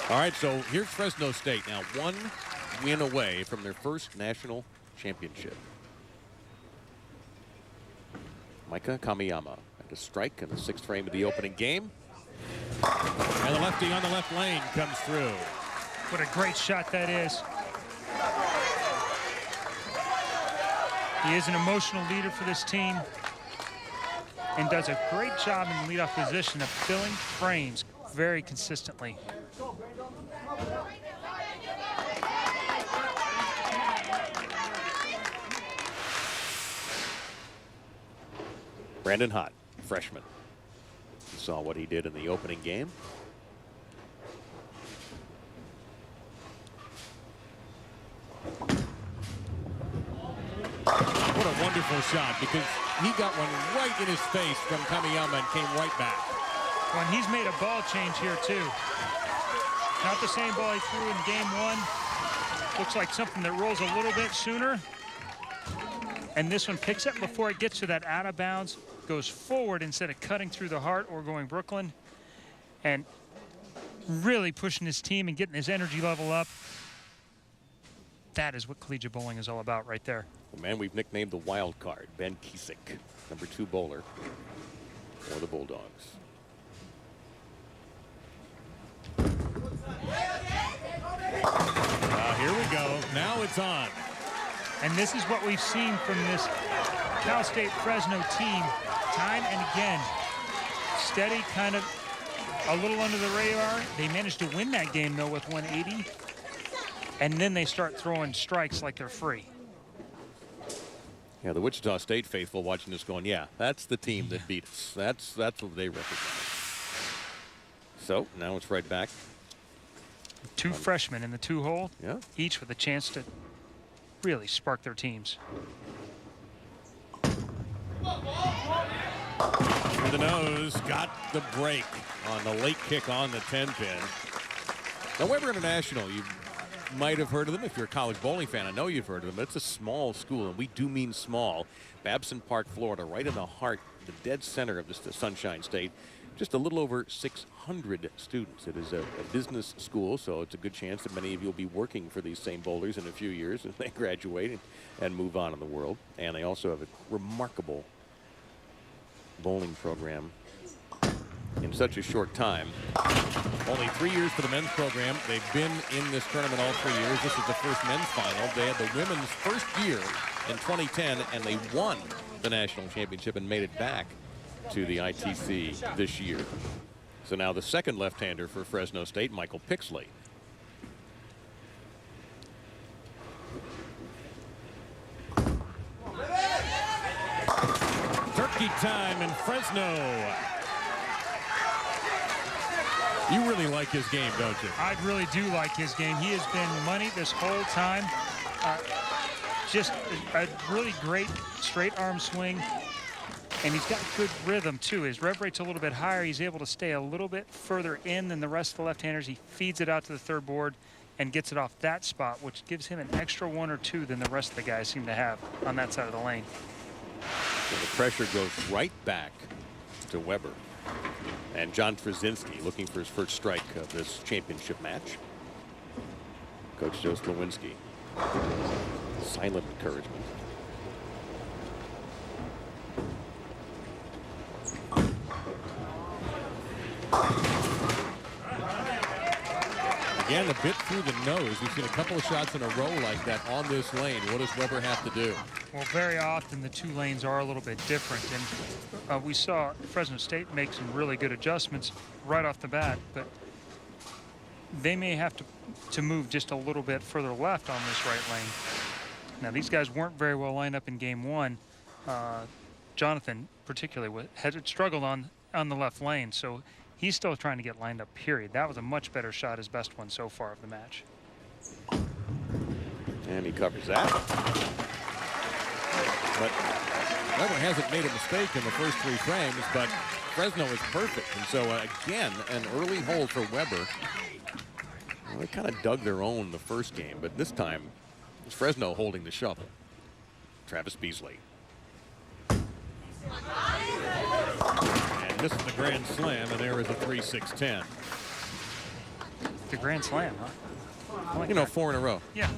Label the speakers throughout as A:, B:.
A: All right, so here's Fresno State now, one win away from their first national championship. Micah Kamiyama at a strike in the 6th frame of the opening game.
B: And the lefty on the left lane comes through.
C: What a great shot that is. He is an emotional leader for this team and does a great job in the leadoff position of filling frames very consistently.
A: Brandon Hott, freshman. You saw what he did in the opening game.
B: What a wonderful shot, because he got one right in his face from Kamiyama and came right back.
C: Well, and he's made a ball change here, too. Not the same ball he threw in game 1. Looks like something that rolls a little bit sooner. And this one picks up before it gets to that out of bounds, goes forward instead of cutting through the heart or going Brooklyn, and really pushing his team and getting his energy level up. That is what collegiate bowling is all about right there.
A: The man we've nicknamed the wild card, Ben Kiesick, number 2 bowler for the Bulldogs.
B: Here we go. Now it's on.
C: And this is what we've seen from this Cal State Fresno team time and again. Steady, kind of a little under the radar. They managed to win that game, though, with 180. And then they start throwing strikes like they're free.
A: Yeah, the Wichita State faithful watching this going, yeah, that's the team that beat us. That's what they recognize. So now it's right back.
C: 2 freshmen in the 2-hole,
A: yeah,
C: each with a chance to really spark their teams.
B: Through the nose, got the break
A: on the late kick on the 10-pin. Now, Weber International, you might have heard of them if you're a college bowling fan. I know you've heard of them, but it's a small school, and we do mean small. Babson Park, Florida, right in the heart, the dead center of the Sunshine State. Just a little over 600 students. It is a business school, so it's a good chance that many of you will be working for these same bowlers in a few years as they graduate and move on in the world. And they also have a remarkable bowling program in such a short time.
B: Only 3 years for the men's program. They've been in this tournament all 3 years. This is the first men's final. They had the women's first year in 2010, and they won the national championship and made it back to the ITC this year. So now the second left-hander for Fresno State, Michael Pixley. Turkey time in Fresno. You really like his game, don't you?
C: I really do like his game. He has been money this whole time. Just a really great straight arm swing. And he's got good rhythm, too. His rev rate's a little bit higher. He's able to stay a little bit further in than the rest of the left-handers. He feeds it out to the third board and gets it off that spot, which gives him an extra 1 or 2 than the rest of the guys seem to have on that side of the lane.
A: So the pressure goes right back to Weber. And John Trzynski looking for his first strike of this championship match. Coach Joe Slowinski. Silent encouragement.
B: Again, a bit through the nose. We've seen a couple of shots in a row like that on this lane. What does Weber have to do?
C: Well, very often the 2 lanes are a little bit different. And we saw Fresno State make some really good adjustments right off the bat. But they may have to move just a little bit further left on this right lane. Now, these guys weren't very well lined up in game 1. Jonathan, particularly, had struggled on the left lane. So he's still trying to get lined up, period. That was a much better shot, his best one so far of the match.
A: And he covers that.
B: But Weber hasn't made a mistake in the first 3 frames, but Fresno is perfect. And so, again, an early hole for Weber.
A: Well, they kind of dug their own the first game, but this time it's Fresno holding the shovel. Travis Beasley.
B: And this is the grand slam, and there is a 3-6-10.
C: a grand slam, huh? I like
A: You know,
C: that.
A: 4 in a row.
C: Yeah.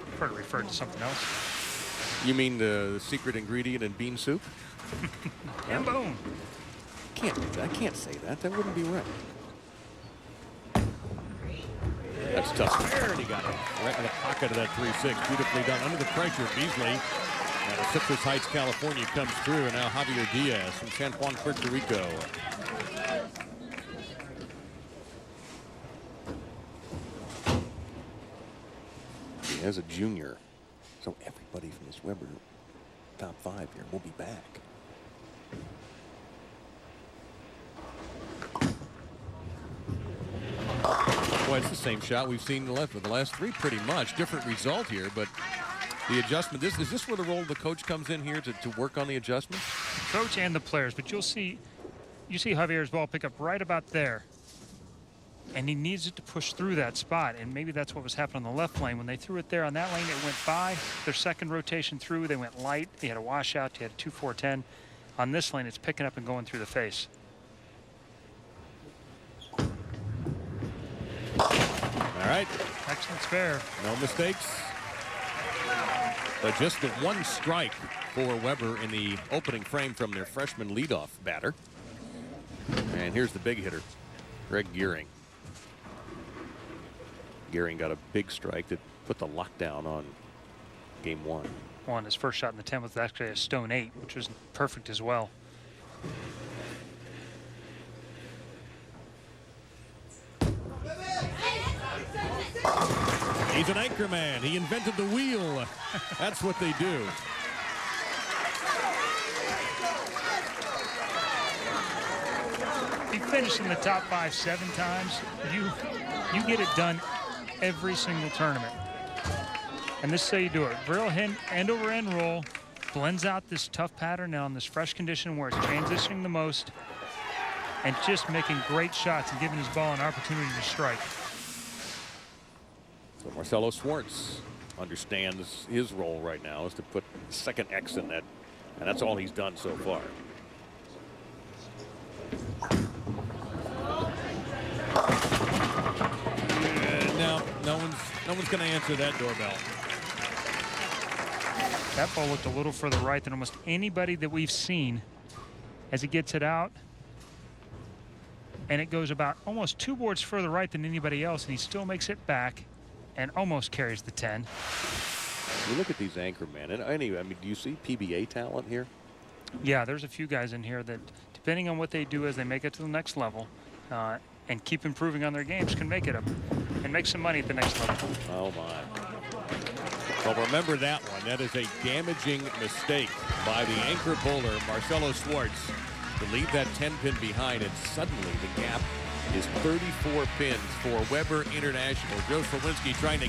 C: Prefer to refer to something else.
A: You mean the secret ingredient in bean soup?
C: And boom.
A: Can't do that. I can't say that. That wouldn't be right. That's tough. There, and he got it right in the pocket of that 3-6. Beautifully done. Under the pressure, Beasley out of Citrus Heights, California comes through. And now Javier Diaz from San Juan, Puerto Rico. He has a junior. So everybody from this Weber top 5 here will be back. Boy, it's the same shot we've seen left with the last 3 pretty much. Different result here, but the adjustment, is this where the role of the coach comes in here to work on the adjustments?
C: Coach and the players, but you see Javier's ball pick up right about there. And he needs it to push through that spot, and maybe that's what was happening on the left lane. When they threw it there on that lane, it went by. Their second rotation through, they went light. They had a washout. They had a 2-4-10. On this lane, it's picking up and going through the face.
A: All right.
C: Excellent spare.
A: No mistakes. But just the 1 strike for Weber in the opening frame from their freshman leadoff batter. And here's the big hitter, Greg Gearing. Gearing got a big strike that put the lockdown on game 1.
C: His first shot in the 10 was actually a stone 8, which was perfect as well.
A: He's an anchor man. He invented the wheel. That's what they do.
C: He finished in the top 5 7 times. You get it done every single tournament. And this is how you do it. Real end over end roll. Blends out this tough pattern now in this fresh condition where it's transitioning the most. And just making great shots and giving his ball an opportunity to strike.
A: So Marcelo Schwartz understands his role right now is to put the second X in that. And that's all he's done so far. And now no one's going to answer that doorbell.
C: That ball looked a little further right than almost anybody that we've seen as he gets it out. And it goes about almost 2 boards further right than anybody else, and he still makes it back and almost carries the 10.
A: You look at these anchor men, and anyway, I mean, do you see PBA talent here?
C: Yeah, there's a few guys in here that, depending on what they do as they make it to the next level and keep improving on their games, can make it up and make some money at the next level.
A: Oh, my. Well, remember that one. That is a damaging mistake by the anchor bowler, Marcelo Schwartz, to leave that 10-pin behind, and suddenly the gap is 34 pins for Weber International. Joe Slawinski trying to